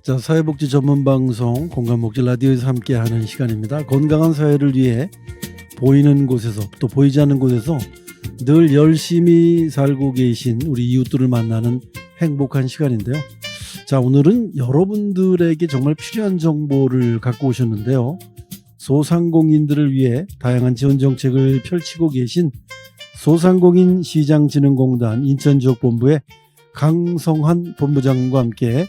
자, 사회복지 전문 방송 건강복지 라디오에서 함께하는 시간입니다. 건강한 사회를 위해 보이는 곳에서 또 보이지 않는 곳에서 늘 열심히 살고 계신 우리 이웃들을 만나는 행복한 시간인데요. 자, 오늘은 여러분들에게 정말 필요한 정보를 갖고 오셨는데요. 소상공인들을 위해 다양한 지원 정책을 펼치고 계신 소상공인 시장진흥공단 인천지역본부의 강성환 본부장님과 함께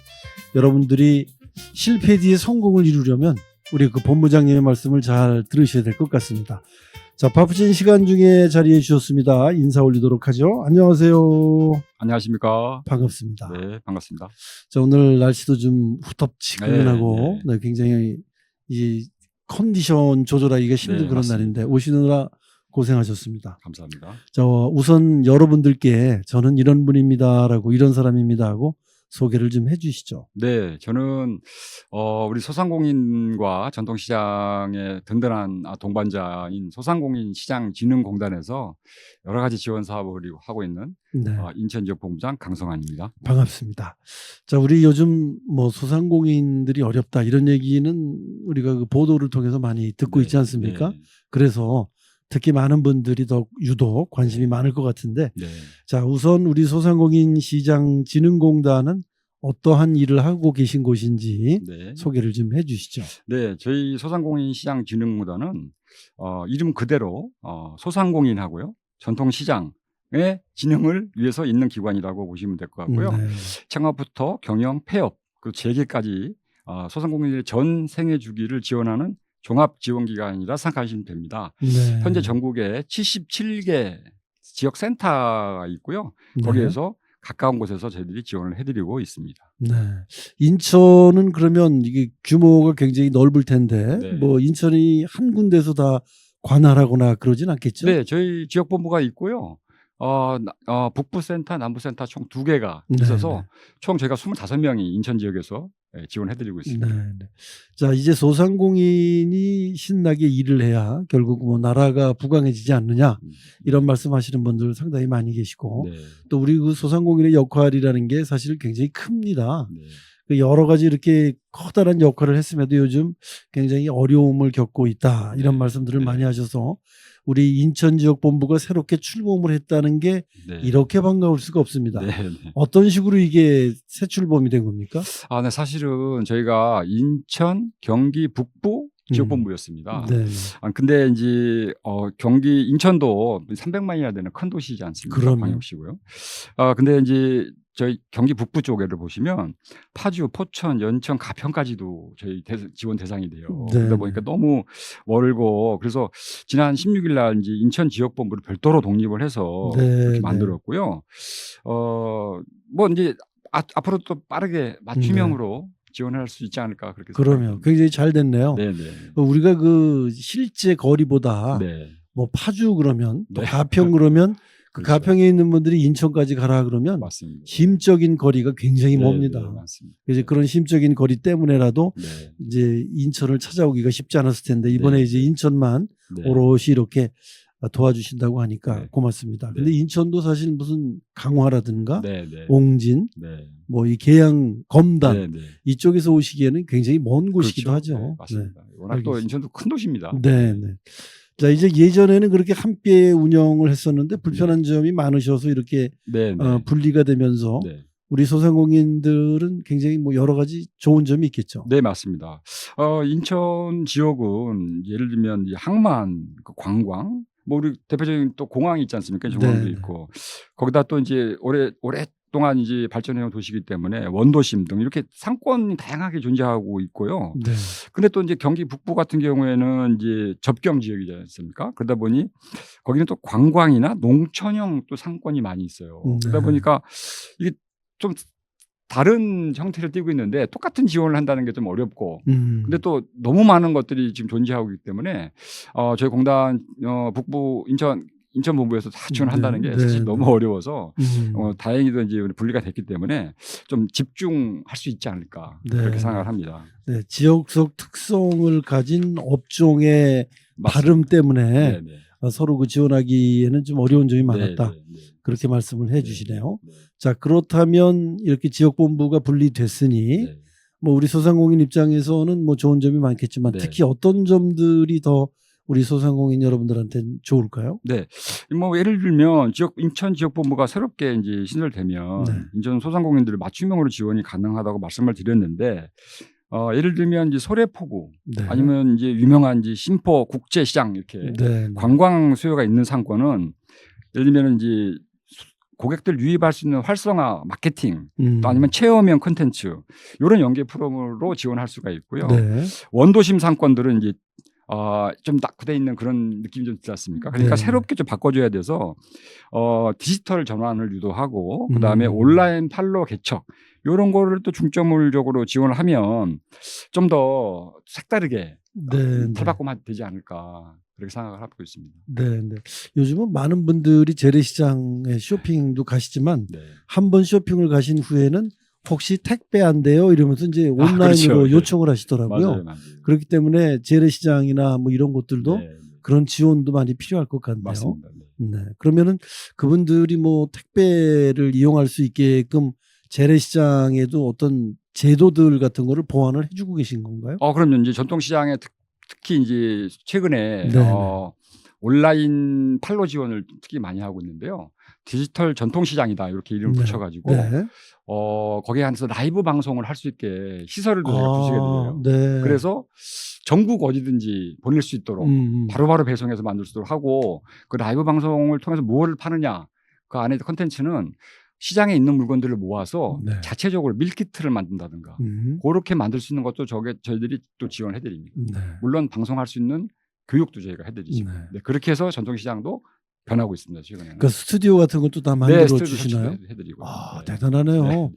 여러분들이 실패 뒤에 성공을 이루려면 우리 그 본부장님의 말씀을 잘 들으셔야 될 것 같습니다. 자, 바쁘신 시간 중에 자리해 주셨습니다. 인사 올리도록 하죠. 안녕하세요. 안녕하십니까. 반갑습니다. 네, 반갑습니다. 자, 오늘 날씨도 좀 후텁지근하고 네. 굉장히 이 컨디션 조절하기가 힘든 네, 그런 맞습니다. 날인데 오시느라 고생하셨습니다. 감사합니다. 자, 우선 여러분들께 저는 이런 분입니다라고 이런 사람입니다 하고 소개를 좀 해주시죠. 네, 저는 우리 소상공인과 전통시장의 든든한 동반자인 소상공인시장진흥공단에서 여러 가지 지원 사업을 하고 있는 네, 인천지역본부장 강성환입니다. 반갑습니다. 자, 우리 요즘 뭐 소상공인들이 어렵다 이런 얘기는 우리가 그 보도를 통해서 많이 듣고 있지 않습니까? 네, 그래서 특히 많은 분들이 더 유독 관심이 많을 것 같은데, 네. 자, 우선 우리 소상공인 시장진흥공단은 어떠한 일을 하고 계신 곳인지 네. 소개를 좀 해주시죠. 네, 저희 소상공인시장진흥공단은 이름 그대로 소상공인하고요, 전통시장의 진흥을 위해서 있는 기관이라고 보시면 될 것 같고요. 네. 창업부터 경영, 폐업, 그리고 재개까지 소상공인의 전 생애 주기를 지원하는 종합지원기관이라 생각하시면 됩니다. 네. 현재 전국에 77개 지역센터가 있고요. 네. 거기에서 가까운 곳에서 저희들이 지원을 해드리고 있습니다. 네. 인천은 그러면 이게 규모가 굉장히 넓을 텐데 네. 뭐 인천이 한 군데서 다 관할하거나 그러진 않겠죠? 네, 저희 지역본부가 있고요. 북부센터, 남부센터 총 2개가 네, 있어서 네. 총 저희가 25명이 인천 지역에서 지원해드리고 있습니다. 네, 네. 자, 이제 소상공인이 신나게 일을 해야 결국 뭐 나라가 부강해지지 않느냐 이런 말씀하시는 분들 상당히 많이 계시고 네, 또 우리 그 소상공인의 역할이라는 게 사실 굉장히 큽니다. 네. 그 여러 가지 이렇게 커다란 역할을 했음에도 요즘 굉장히 어려움을 겪고 있다 이런 네, 말씀들을 네. 많이 하셔서 우리 인천지역본부가 새롭게 출범을 했다는 게 네. 이렇게 반가울 수가 없습니다. 네, 네. 어떤 식으로 이게 새 출범이 된 겁니까? 네, 사실은 저희가 인천, 경기 북부 지역본부였습니다. 네, 근데 이제 경기 인천도 300만이나 되는 큰 도시지 않습니까? 그럼요. 광역시고요. 근데 이제 저희 경기 북부 쪽에를 보시면 파주, 포천, 연천, 가평까지도 저희 지원 대상이 돼요. 네, 그러다 보니까 너무 멀고 그래서 지난 16일 날 이제 인천 지역본부를 별도로 독립을 해서 네, 이렇게 네. 만들었고요. 뭐 이제 앞으로 또 빠르게 맞춤형으로 지원할 수 있지 않을까 그렇게 그러면 생각합니다. 굉장히 잘 됐네요. 네네. 우리가 그 실제 거리보다 네. 뭐 파주 그러면 또 네. 가평 그러면 그 그렇죠. 가평에 있는 분들이 인천까지 가라 그러면 맞습니다. 심적인 거리가 굉장히 네, 멉니다. 네, 맞습니다. 그래서 그런 심적인 거리 때문에라도 네. 이제 인천을 찾아오기가 쉽지 않았을 텐데 이번에 네, 이제 인천만 네. 오롯이 이렇게 도와주신다고 하니까 네. 고맙습니다. 근데 네. 인천도 사실 무슨 강화라든가 네, 네. 옹진 네. 뭐 이 계양 검단 네, 네. 이쪽에서 오시기에는 굉장히 먼 곳이기도 그렇죠. 네, 하죠. 맞습니다. 워낙 또 알겠습니다. 인천도 큰 도시입니다. 네, 네. 자, 이제 예전에는 그렇게 함께 운영을 했었는데 불편한 점이 많으셔서 이렇게 네, 네. 분리가 되면서 네. 우리 소상공인들은 굉장히 뭐 여러 가지 좋은 점이 있겠죠. 네, 맞습니다. 인천 지역은 예를 들면 이 항만, 그 관광, 뭐 우리 대표적인 또 공항이 있지 않습니까? 중앙도 네. 있고 거기다 또 이제 오랫동안 이제 발전해온 도시이기 때문에 원도심 등 이렇게 상권이 다양하게 존재하고 있고요. 네. 근데 또 이제 경기 북부 같은 경우에는 이제 접경 지역이지 않습니까? 그러다 보니 거기는 또 관광이나 농촌형 또 상권이 많이 있어요. 그러다 네. 보니까 이게 좀 다른 형태를 띠고 있는데 똑같은 지원을 한다는 게 좀 어렵고 근데 또 너무 많은 것들이 지금 존재하고 있기 때문에 저희 공단 북부 인천 본부에서 다 지원한다는 게 사실 네, 너무 어려워서 음. 다행히도 이제 분리가 됐기 때문에 좀 집중할 수 있지 않을까 네. 그렇게 생각을 합니다. 네, 지역적 특성을 가진 업종의 맞습니다. 발음 때문에 네, 네. 서로 그 지원하기에는 좀 어려운 점이 많았다. 네, 네, 네. 그렇게 말씀을 해주시네요. 네, 자, 그렇다면 이렇게 지역본부가 분리됐으니 네. 뭐 우리 소상공인 입장에서는 뭐 좋은 점이 많겠지만 네. 특히 어떤 점들이 더 우리 소상공인 여러분들한테 좋을까요? 네. 뭐 예를 들면 인천 지역본부가 새롭게 이제 신설되면 네. 인천 소상공인들을 맞춤형으로 지원이 가능하다고 말씀을 드렸는데 예를 들면 이제 소래포구 네. 아니면 이제 유명한 이제 신포 국제시장 이렇게 네. 관광 수요가 있는 상권은 예를 들면 이제 고객들 유입할 수 있는 활성화 마케팅 또 아니면 체험형 콘텐츠 이런 연계 프로그램으로 지원할 수가 있고요. 네. 원도심 상권들은 이제 좀 낙후돼 있는 그런 느낌이 좀 있지 않습니까? 그러니까 네. 새롭게 좀 바꿔줘야 돼서 디지털 전환을 유도하고 그다음에 온라인 판로 개척 이런 거를 또 중점적으로 지원을 하면 좀 더 색다르게 네. 탈바꿈 되지 않을까 그렇게 생각을 하고 있습니다. 네. 네. 요즘은 많은 분들이 재래시장에 쇼핑도 가시지만 네. 한 번 쇼핑을 가신 후에는 혹시 택배 안 돼요? 이러면서 이제 온라인으로 그렇죠. 요청을 하시더라고요. 맞아요, 맞아요. 그렇기 때문에 재래시장이나 뭐 이런 곳들도 네, 네. 그런 지원도 많이 필요할 것 같네요. 맞습니다. 네. 네. 그러면은 그분들이 뭐 택배를 이용할 수 있게끔 재래시장에도 어떤 제도들 같은 거를 보완을 해주고 계신 건가요? 그럼요. 이제 전통시장에 특히 이제 최근에 네네. 온라인 판로 지원을 특히 많이 하고 있는데요. 디지털 전통시장이다 이렇게 이름을 네. 붙여가지고 네. 거기에 한해서 라이브 방송을 할 수 있게 시설을 저희가 부시게 돼요. 네. 그래서 전국 어디든지 보낼 수 있도록 바로바로 배송해서 만들 수 있도록 하고 그 라이브 방송을 통해서 무엇을 파느냐 그 안에 콘텐츠는 시장에 있는 물건들을 모아서 네. 자체적으로 밀키트를 만든다든가 그렇게 만들 수 있는 것도 저희들이 또 지원해 드립니다. 네. 물론 방송할 수 있는 교육도 저희가 해드리죠. 네. 네, 그렇게 해서 전통시장도 변하고 있습니다. 최근에는. 그 스튜디오 같은 것도 다 만들어 네, 스튜디오 주시나요? 설치도 해드리고. 아, 네. 대단하네요. 네.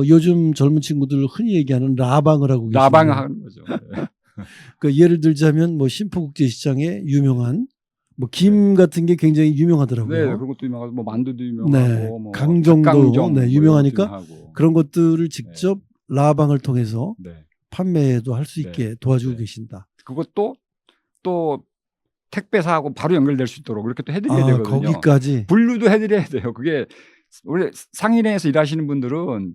요즘 젊은 친구들 흔히 얘기하는 라방을 하고 계시네요. 라방 하는 거죠. 네. 그 예를 들자면 뭐 신포국제시장에 유명한 뭐 김 같은 게 굉장히 유명하더라고요. 네, 그런 것도 유명하고 뭐 만두도 유명하고 네, 뭐 강정도 닭강정 네, 뭐 유명하니까 이런 것도 유명하고. 그런 것들을 직접 라방을 통해서 네. 판매도 할 수 네. 있게 도와주고 네. 계신다. 그것도 또 택배사하고 바로 연결될 수 있도록 이렇게 또 해드려야 되거든요. 거기까지. 분류도 해드려야 돼요. 그게 원래 상인회에서 일하시는 분들은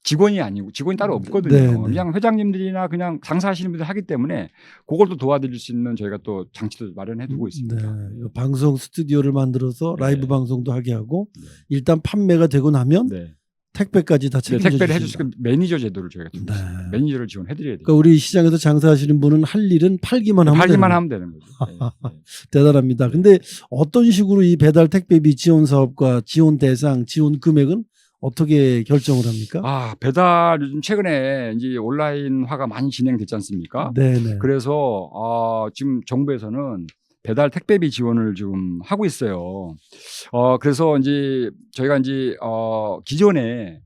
직원이 아니고 직원이 따로 없거든요. 네, 네. 그냥 회장님들이나 그냥 장사하시는 분들 하기 때문에 그걸 또 도와드릴 수 있는 저희가 또 장치도 마련해두고 있습니다. 네. 방송 스튜디오를 만들어서 네. 라이브 방송도 하게 하고 네. 일단 판매가 되고 나면 네. 택배까지 다 네, 책임져 택배를 주신다. 해줄 수 있는 매니저 제도를 저희가 두고 네. 있습니다. 매니저를 지원해드려야 돼요. 그러니까 우리 시장에서 장사하시는 분은 할 일은 팔기만 하면 팔기만 되는 하면 되는 거죠. 네. 네. 대단합니다. 근데 어떤 식으로 이 배달 택배비 지원 사업과 지원 대상, 지원 금액은 어떻게 결정을 합니까? 배달 요즘 최근에 이제 온라인화가 많이 진행됐지 않습니까? 네네. 그래서 지금 정부에서는 배달 택배비 지원을 지금 하고 있어요. 그래서 이제 저희가 이제 기존에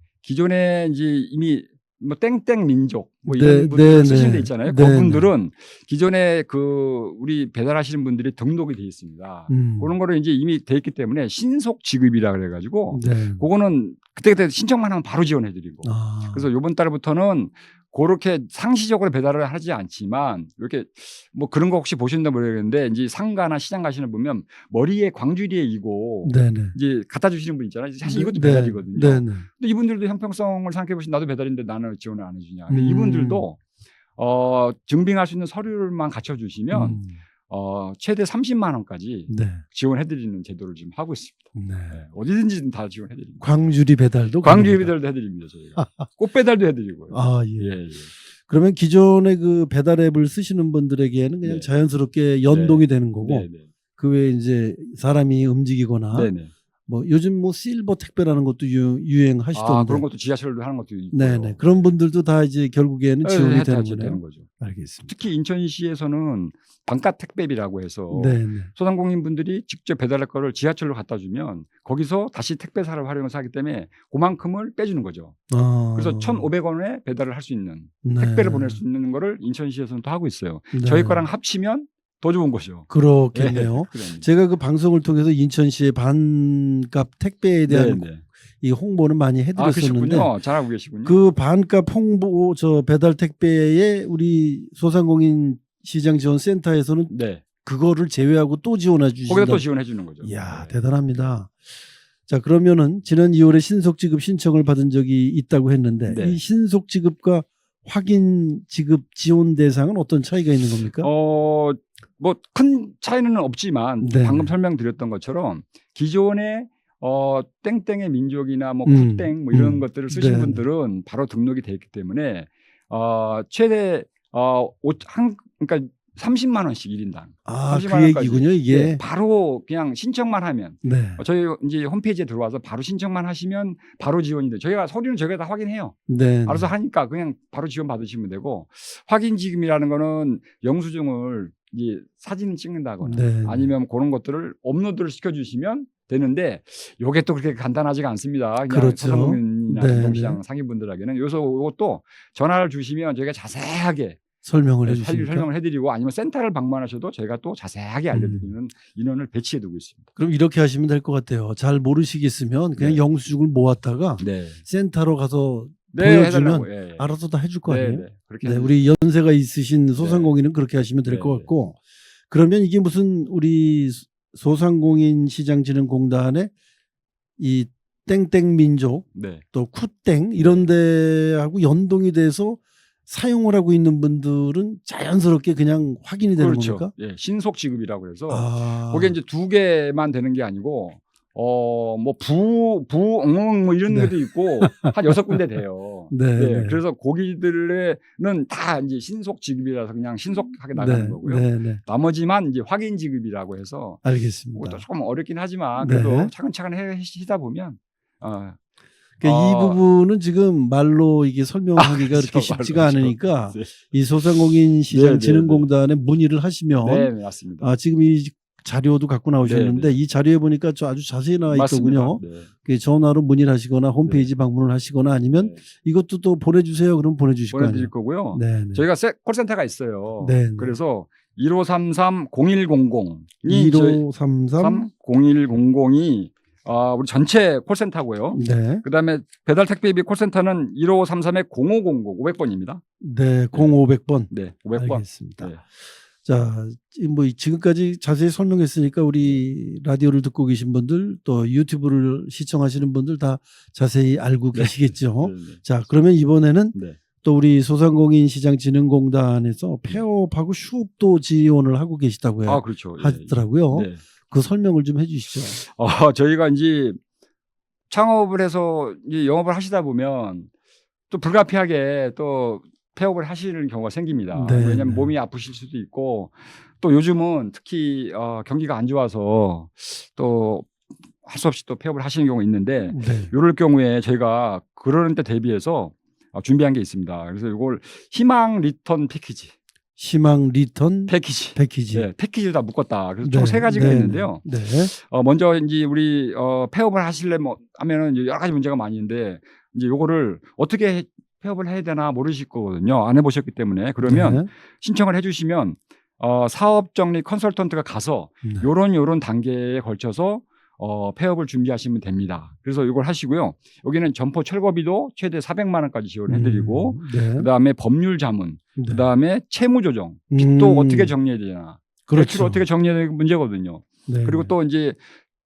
이제 이미 뭐 땡땡 민족 뭐 이런 분들 쓰시는 데 있잖아요. 그분들은 기존에 그 우리 배달하시는 분들이 등록이 돼 있습니다. 그런 거를 이제 이미 돼 있기 때문에 신속 지급이라 그래가지고 그거는 그때 신청만 하면 바로 지원해드리고. 그래서 이번 달부터는 그렇게 상시적으로 배달을 하지 않지만 이렇게 뭐 그런 거 혹시 보셨나 모르겠는데 이제 상가나 시장 가시는 보면 머리에 광주리에 이고 이제 갖다 주시는 분 있잖아요. 사실 이것도 배달이거든요. 근데 이분들도 형평성을 생각해 보시면 나도 배달인데 나는 지원을 안 해주냐. 근데 이분들도 증빙할 수 있는 서류를만 갖춰주시면 최대 30만 원까지 지원해드리는 제도를 지금 하고 있습니다. 네, 어디든지 다 지원해드립니다. 광주리 배달도 해드립니다. 저희가 꽃 배달도 해드리고요. 예. 그러면 기존의 그 배달 앱을 쓰시는 분들에게는 그냥 자연스럽게 연동이 되는 거고 그 외에 이제 사람이 움직이거나 뭐 요즘 뭐 실버 택배라는 것도 유행하시던데 그런 것도 지하철로 하는 것도 있고. 네네. 그런 분들도 다 이제 결국에는 지원이 되는 거죠. 알겠습니다. 특히 인천시에서는 반값 택배비라고 해서 소상공인 분들이 직접 배달할 거를 지하철로 갖다 주면 거기서 다시 택배사를 활용해서 하기 때문에 그만큼을 빼주는 거죠. 그래서 1,500원에 배달을 할 수 있는 택배를 보낼 수 있는 거를 인천시에서는 또 하고 있어요. 저희 거랑 합치면 더 좋은 거죠. 그렇겠네요. 제가 그 방송을 통해서 인천시의 반값 택배에 대한 이 홍보는 많이 해드렸었는데 잘하고 계시군요. 그 반값 홍보 배달 택배에 우리 소상공인 시장 지원 센터에서는 그거를 제외하고 또 지원해 주신다. 거기다 또 지원해 주는 거죠. 이야, 대단합니다. 자, 그러면은 지난 2월에 신속 지급 신청을 받은 적이 있다고 했는데 이 신속 지급과 확인 지급 지원 대상은 어떤 차이가 있는 겁니까? 뭐 큰 차이는 없지만 네. 방금 설명드렸던 것처럼 기존에 땡땡의 민족이나 뭐 음. 쿠땡 뭐 이런 것들을 쓰신 네. 분들은 바로 등록이 돼 있기 때문에 최대 그러니까 30만 원씩 1인당. 아, 30만 그 원까지. 얘기군요, 이게. 네, 바로 그냥 신청만 하면 네. 저희 이제 홈페이지에 들어와서 바로 신청만 하시면 바로 지원이 돼요. 저희가 서류는 저희가 다 확인해요. 네. 알아서 하니까 그냥 바로 지원 받으시면 되고, 확인 지급이라는 거는 영수증을 이제 사진을 찍는다거나 네. 아니면 그런 것들을 업로드를 시켜주시면 되는데, 요게 또 그렇게 간단하지가 않습니다. 그냥 그렇죠. 소상공인이나 네, 전통시장 상인분들에게는 여기서 이것도 전화를 주시면 저희가 자세하게 설명을 해주시니까. 설명을 해드리고, 아니면 센터를 방문하셔도 저희가 또 자세하게 알려드리는 인원을 배치해두고 있습니다. 그럼 이렇게 하시면 될 것 같아요. 잘 모르시겠으면 그냥 네. 영수증을 모았다가 네, 센터로 가서 네, 보여주면 해달라고. 예, 예. 알아서 다 해줄 거 아니에요. 네, 그렇게 네, 해드리고 우리 연세가 있으신 소상공인은 그렇게 하시면 될 네, 것 같고, 그러면 이게 무슨 우리 소상공인 시장진흥공단의 이 땡땡 민족 네. 또 쿠땡 이런 데하고 연동이 돼서 사용을 하고 있는 분들은 자연스럽게 그냥 확인이 되는 그렇죠. 겁니까? 예, 신속 지급이라고 해서 아, 그게 이제 2개만 되는 게 아니고 뭐 뭐 이런 네. 것도 있고 한 6군데 돼요. 네, 네. 그래서 고기들은 다 이제 신속 지급이라서 그냥 신속하게 나가는 네, 거고요. 네, 네. 나머지만 이제 확인 지급이라고 해서 알겠습니다. 그것도 조금 어렵긴 하지만 네. 그래도 차근차근 하시다 보면 그러니까 이 부분은 지금 말로 이게 설명하기가 그렇죠. 그렇게 쉽지가 말로 않으니까 네. 이 소상공인 시장 네, 네, 진흥공단에 문의를 하시면 네, 맞습니다. 지금 이 자료도 갖고 나오셨는데 네, 이 자료에 보니까 아주 자세히 나와 맞습니다. 있더군요. 네. 그 전화로 문의를 하시거나 홈페이지 방문을 하시거나 아니면 네. 이것도 또 보내주세요. 그럼 보내주실 거 아니에요. 보내드릴 거고요. 네, 네. 저희가 콜센터가 있어요. 네, 네. 그래서 1533-0100이 1533 0100이 우리 전체 콜센터고요. 네, 그다음에 배달 택배비 콜센터는 1533-0500 500번입니다. 네, 0500번. 네, 500번. 알겠습니다. 네. 자, 뭐 지금까지 자세히 설명했으니까 우리 라디오를 듣고 계신 분들 또 유튜브를 시청하시는 분들 다 자세히 알고 계시겠죠. 네, 네. 자, 그러면 이번에는 네. 또 우리 소상공인시장진흥공단에서 폐업하고 휴업도 지원을 하고 계시다고요. 그렇죠. 예, 하더라고요. 예. 네. 그 설명을 좀 해주시죠. 저희가 이제 창업을 해서 이제 영업을 하시다 보면 또 불가피하게 또 폐업을 하시는 경우가 생깁니다. 네, 왜냐하면 네. 몸이 아프실 수도 있고, 또 요즘은 특히 경기가 안 좋아서 또 할 수 없이 또 폐업을 하시는 경우가 있는데, 네. 이럴 경우에 저희가 그러는 때 대비해서 준비한 게 있습니다. 그래서 이걸 희망 리턴 패키지. 희망 리턴 패키지. 패키지. 패키지를 다 묶었다. 그래서 네, 총 3가지가 네, 있는데요. 네. 먼저 이제 우리 폐업을 하시려면 하면은 이제 여러 가지 문제가 많이 있는데, 이제 요거를 어떻게 폐업을 해야 되나 모르실 거거든요. 안 해보셨기 때문에. 그러면 네. 신청을 해주시면 사업 정리 컨설턴트가 가서 네. 요런 단계에 걸쳐서 폐업을 준비하시면 됩니다. 그래서 이걸 하시고요. 여기는 점포 철거비도 최대 400만 원까지 지원해드리고, 네. 그다음에 법률 자문, 네. 그다음에 채무 조정, 빚도 어떻게 정리해야 되나, 그렇죠. 대출을 어떻게 정리해야 되는 문제거든요. 네. 그리고 또 이제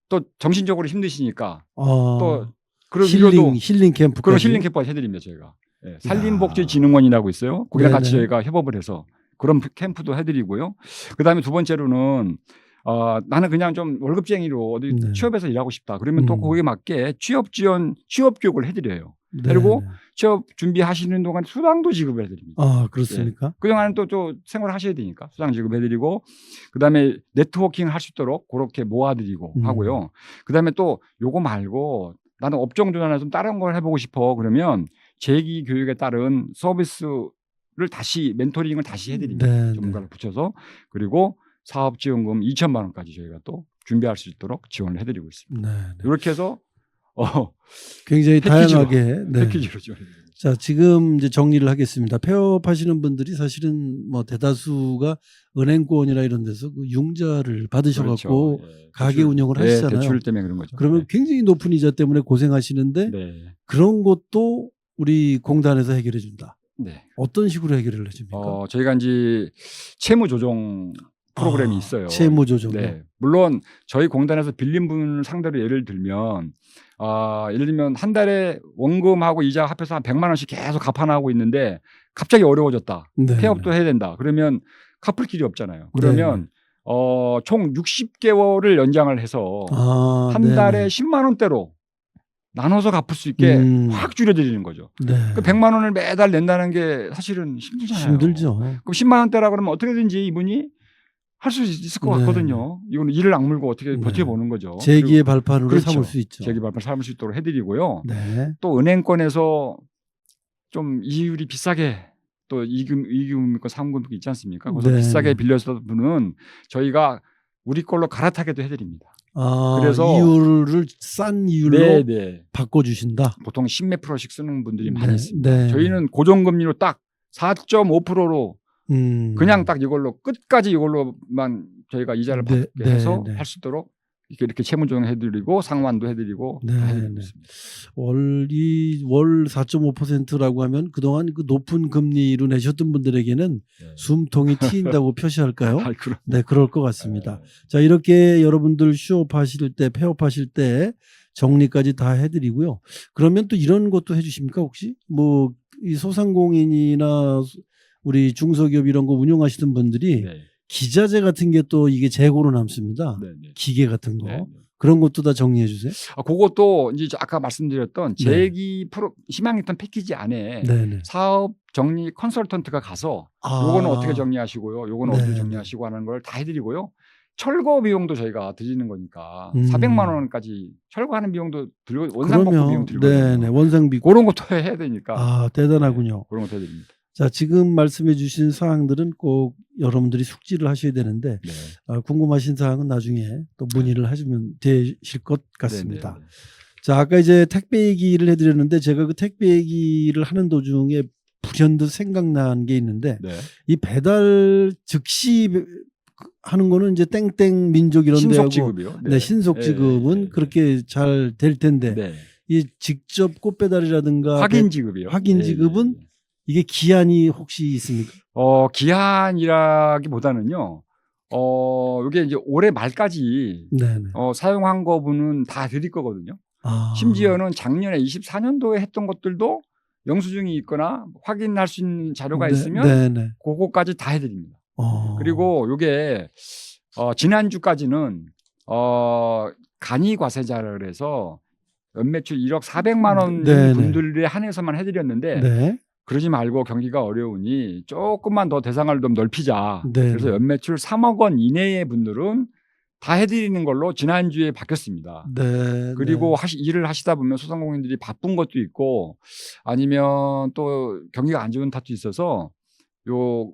또 정신적으로 힘드시니까 또 그런 힐링 캠프 그런 힐링 캠프까지 해드립니다. 저희가 산림복지진흥원이라고 있어요. 거기랑 같이 네네. 저희가 협업을 해서 그런 캠프도 해드리고요. 그다음에 두 번째로는 나는 그냥 좀 월급쟁이로 어디 네. 취업해서 일하고 싶다. 그러면 또 거기에 맞게 취업 지원, 취업 교육을 해드려요. 그리고 취업 준비하시는 동안 수당도 지급을 해드립니다. 그렇습니까? 그동안은 또 생활을 하셔야 되니까 수당 지급해드리고, 그다음에 네트워킹을 할 수 있도록 그렇게 모아드리고 하고요. 그다음에 또 요거 말고 나는 업종 전환해서 좀 다른 걸 해보고 싶어. 그러면 재기 교육에 따른 서비스를 다시 멘토링을 다시 해드립니다. 네, 전문가를 붙여서. 그리고 사업지원금 2천만 원까지 저희가 또 준비할 수 있도록 지원을 해드리고 있습니다. 네. 이렇게 해서 굉장히 패키지로, 다양하게 패키지로 지원해드립니다. 자, 지금 이제 정리를 하겠습니다. 폐업하시는 분들이 사실은 뭐 대다수가 은행권이나 이런 데서 그 융자를 받으셔갖고 그렇죠. 예. 가게 운영을 하시잖아요. 대출 때문에 그런 거죠. 그러면 굉장히 높은 이자 때문에 고생하시는데 네. 그런 것도 우리 공단에서 해결해 준다. 네. 어떤 식으로 해결을 해줍니까? 저희가 이제 채무 조정 프로그램이 있어요. 채무 조정. 네. 물론 저희 공단에서 빌린 분을 상대로 예를 들면 한 달에 원금하고 이자 합해서 한 100만 원씩 계속 갚아나가고 있는데 갑자기 어려워졌다. 네. 폐업도 해야 된다. 그러면 갚을 길이 없잖아요. 그러면 총 60개월을 연장을 해서 한 달에 10만 원대로 나눠서 갚을 수 있게 확 줄여드리는 거죠. 네. 그 100만 원을 매달 낸다는 게 사실은 힘들잖아요. 힘들죠. 그럼 10만 원대라 그러면 어떻게든지 이분이 할 수 있을 것 같거든요. 이거는 이를 악물고 어떻게 버텨보는 거죠. 재기의 발판으로 그렇죠. 삼을 수 있죠. 재기 발판 삼을 수 있도록 해드리고요. 네. 또 은행권에서 좀 이율이 비싸게 또 2금융권 3금융권 있지 않습니까? 그래서 네. 비싸게 빌려서 분은 저희가 우리 걸로 갈아타게도 해드립니다. 아, 그래서 이율을 싼 이율로 바꿔주신다. 보통 10몇 프로씩 쓰는 분들이 많이 있습니다. 네. 저희는 고정금리로 딱 4.5%로 그냥 딱 이걸로 끝까지 이걸로만 저희가 이자를 받게 해서 할 수 있도록 이렇게 채무 조정해드리고 상환도 해드리고 다 해드리고 있습니다. 월 4.5%라고 하면 그동안 그 높은 금리로 내셨던 분들에게는 숨통이 트인다고 표시할까요? 네, 그럴 것 같습니다. 자, 이렇게 여러분들 휴업하실 때, 폐업하실 때 정리까지 다 해드리고요. 그러면 또 이런 것도 해주십니까 혹시? 뭐 이 소상공인이나 우리 중소기업 이런 거 운영하시는 분들이 기자재 같은 게 또 이게 재고로 남습니다. 기계 같은 거. 그런 것도 다 정리해 주세요. 그것도 이제 아까 말씀드렸던 재기 희망리턴 패키지 안에 사업 정리 컨설턴트가 가서 요거는 어떻게 정리하시고요. 요거는 어떻게 정리하시고 하는 걸 다 해드리고요. 철거 비용도 저희가 드리는 거니까 400만 원까지 철거하는 비용도 들고 원상복구 비용 들거든요. 원상비 그런 것도 해야 되니까. 아, 대단하군요. 그런 것도 해드립니다. 자, 지금 말씀해 주신 사항들은 꼭 여러분들이 숙지를 하셔야 되는데 궁금하신 사항은 나중에 또 문의를 하시면 되실 것 같습니다. 자, 아까 이제 택배 얘기를 해드렸는데 제가 그 택배 얘기를 하는 도중에 불현듯 생각난 게 있는데 이 배달 즉시 하는 거는 이제 땡땡 민족 이런 데하고 신속지급이요. 신속지급은 그렇게 잘 될 텐데 이 직접 꽃배달이라든가 확인지급이요. 확인지급은 이게 기한이 혹시 있습니까? 기한이라기보다는요. 이게 이제 올해 말까지 사용한 거분은 다 드릴 거거든요. 심지어는 작년에 24년도에 했던 것들도 영수증이 있거나 확인할 수 있는 자료가 있으면 그거까지 다 해드립니다. 그리고 이게 지난주까지는 간이과세자라 그래서 연매출 1억 400만 원 분들에 한해서만 해드렸는데 그러지 말고 경기가 어려우니 조금만 더 대상을 좀 넓히자. 그래서 연매출 3억 원 이내의 분들은 다 해드리는 걸로 지난주에 바뀌었습니다. 그리고 일을 하시다 보면 소상공인들이 바쁜 것도 있고 아니면 또 경기가 안 좋은 탓도 있어서 요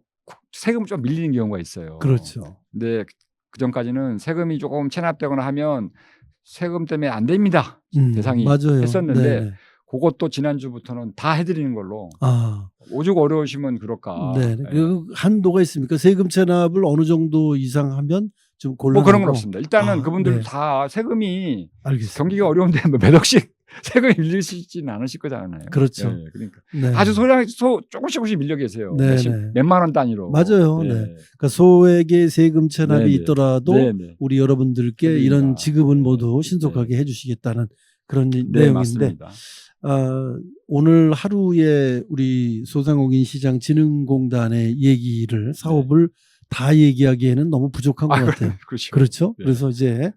세금을 좀 밀리는 경우가 있어요. 그렇죠. 근데 그 전까지는 세금이 조금 체납되거나 하면 세금 때문에 안 됩니다. 대상이 했었는데 그것도 지난주부터는 다 해드리는 걸로. 오죽 어려우시면 그럴까. 그 한도가 있습니까? 세금 체납을 어느 정도 이상 하면 좀 곤란하고. 그런 건 없습니다. 일단은 그분들 다 세금이 경기가 어려운데 몇 억씩 세금이 밀리시지는 않으실 거잖아요. 그렇죠. 그러니까 아주 조금씩 밀려 계세요. 몇만 원 단위로. 맞아요. 그러니까 소액의 세금 체납이 있더라도 우리 여러분들께 이런 지급은 모두 신속하게 해주시겠다는 그런 내용인데. 맞습니다. 오늘 하루에 우리 소상공인 시장 진흥공단의 얘기를 사업을 다 얘기하기에는 너무 부족한 것 같아요. 그렇죠. 그래서 이제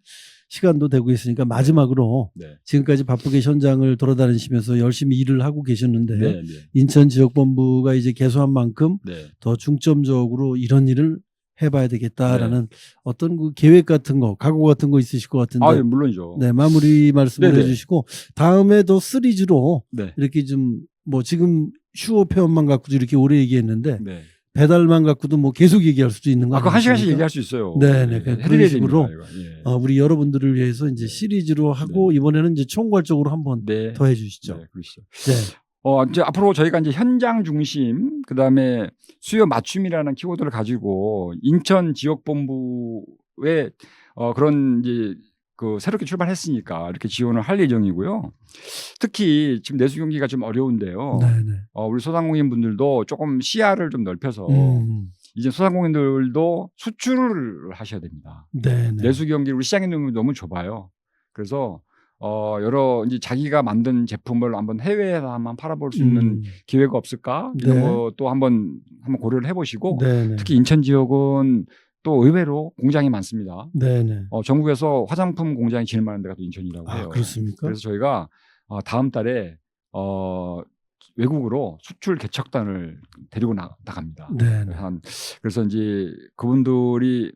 시간도 되고 있으니까 마지막으로 지금까지 바쁘게 현장을 돌아다니시면서 열심히 일을 하고 계셨는데 인천지역본부가 이제 개소한 만큼 더 중점적으로 이런 일을 해봐야 되겠다라는 어떤 그 계획 같은 거, 각오 같은 거 있으실 것 같은데. 물론이죠. 마무리 말씀을 해주시고 다음에 더 시리즈로 이렇게 좀 뭐 지금 휴업 폐업만 갖고도 이렇게 오래 얘기했는데 배달만 갖고도 뭐 계속 얘기할 수도 있는 거 아니에요? 한 시간씩 얘기할 수 있어요. 그런 식으로 우리 여러분들을 위해서 이제 시리즈로 하고 이번에는 이제 총괄적으로 한번 더 해주시죠. 그러시죠. 이제 앞으로 저희가 이제 현장 중심, 그 다음에 수요 맞춤이라는 키워드를 가지고 인천 지역본부에 그런 이제 그 새롭게 출발했으니까 이렇게 지원을 할 예정이고요. 특히 지금 내수 경기가 좀 어려운데요. 우리 소상공인 분들도 조금 시야를 좀 넓혀서 이제 소상공인들도 수출을 하셔야 됩니다. 내수 경기 우리 시장이 너무 좁아요. 그래서 여러 이제 자기가 만든 제품을 한번 해외에서 한번 팔아볼 수 있는 기회가 없을까 이런 네. 것도 한번 고려를 해보시고 네네. 특히 인천 지역은 또 의외로 공장이 많습니다. 네네. 전국에서 화장품 공장이 제일 많은 데가 또 인천이라고 해요. 그렇습니까? 그래서 저희가 다음 달에 외국으로 수출 개척단을 데리고 나갑니다. 네네. 그래서 이제 그분들이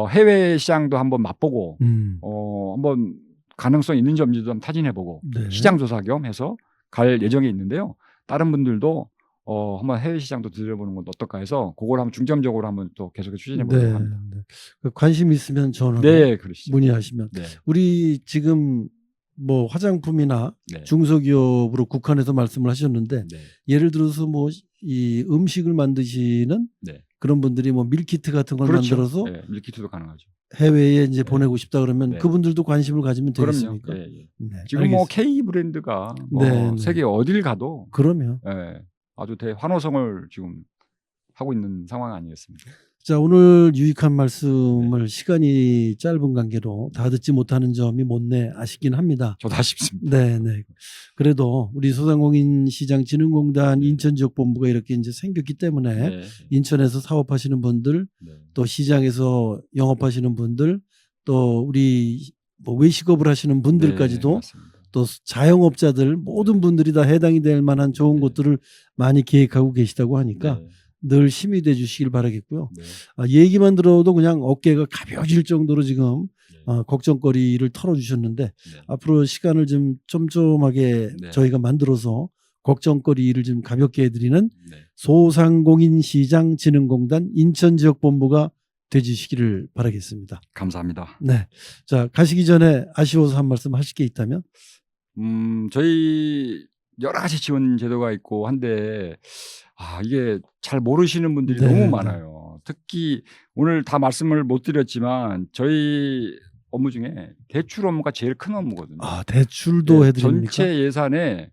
해외 시장도 한번 맛보고 한번 가능성 있는지 없는지도 한번 타진해보고 네. 시장 조사 겸 해서 갈 예정이 있는데요. 다른 분들도 한번 해외 시장도 들여보는 건 어떨까 해서 그걸 한번 중점적으로 한번 또 계속 추진해보려고 합니다. 네. 관심 있으면 전화로 네, 그러시죠. 문의하시면. 네. 우리 지금 뭐 화장품이나 네. 중소기업으로 국한해서 말씀을 하셨는데 네. 예를 들어서 뭐 이 음식을 만드시는 네. 그런 분들이 뭐 밀키트 같은 걸 그렇죠. 만들어서 네, 밀키트도 가능하죠. 해외에 이제 네. 보내고 싶다 그러면 네. 그분들도 관심을 가지면 그럼요. 되겠습니까? 예, 예. 네, 지금 뭐 알겠습니다. K 브랜드가 네, 네. 세계 어딜 가도 그러면 아주 대환호성을 지금 하고 있는 상황 아니겠습니까? 자, 오늘 유익한 말씀을 시간이 짧은 관계로 다 듣지 못하는 점이 못내 아쉽긴 합니다. 저도 아쉽습니다. 네, 네. 그래도 우리 소상공인시장진흥공단 네. 인천지역본부가 이렇게 이제 생겼기 때문에 네. 인천에서 사업하시는 분들, 네. 또 시장에서 영업하시는 분들, 또 우리 뭐 외식업을 하시는 분들까지도 네, 맞습니다. 또 자영업자들 모든 분들이 다 해당이 될 만한 좋은 네. 곳들을 많이 계획하고 계시다고 하니까 네. 늘 힘이 돼 주시길 바라겠고요. 네. 얘기만 들어도 그냥 어깨가 가벼워질 정도로 지금 네. 걱정거리를 털어주셨는데 네. 앞으로 시간을 좀 촘촘하게 네. 저희가 만들어서 걱정거리를 좀 가볍게 해드리는 네. 소상공인시장진흥공단 인천지역본부가 되주시기를 바라겠습니다. 감사합니다. 네, 자 가시기 전에 아쉬워서 한 말씀 하실 게 있다면? 저희 여러 가지 지원 제도가 있고 한데 이게 잘 모르시는 분들이 네, 너무 네. 많아요. 특히 오늘 다 말씀을 못 드렸지만 저희 업무 중에 대출 업무가 제일 큰 업무거든요. 대출도 예, 해드립니까? 전체 예산의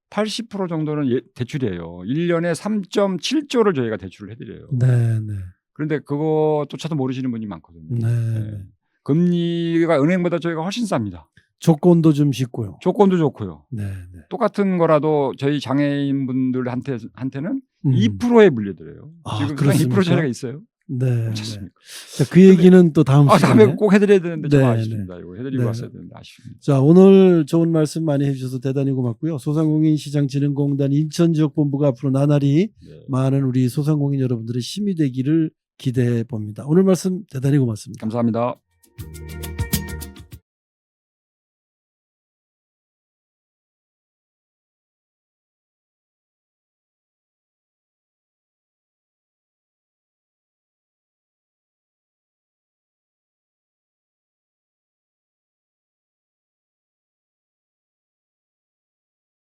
80% 정도는 대출이에요. 1년에 3.7조를 저희가 대출을 해드려요. 네, 네. 그런데 그것조차도 모르시는 분이 많거든요. 네, 예. 네. 금리가 은행보다 저희가 훨씬 쌉니다. 조건도 좀 쉽고요. 조건도 좋고요. 네, 네. 똑같은 거라도 저희 장애인분들한테는 2%에 물려드려요. 지금 그렇습니까? 2% 차이가 있어요. 네. 괜찮습니까? 자, 그 얘기는 또 다음 시간에. 다음에 꼭 해드려야 되는데 좀 네, 아쉽습니다. 이거 해드리고 네. 왔어야 되는데 아쉽습니다. 자, 오늘 좋은 말씀 많이 해주셔서 대단히 고맙고요. 소상공인시장진흥공단 인천지역본부가 앞으로 나날이 네. 많은 우리 소상공인 여러분들의 힘이 되기를 기대해 봅니다. 오늘 말씀 대단히 고맙습니다. 감사합니다.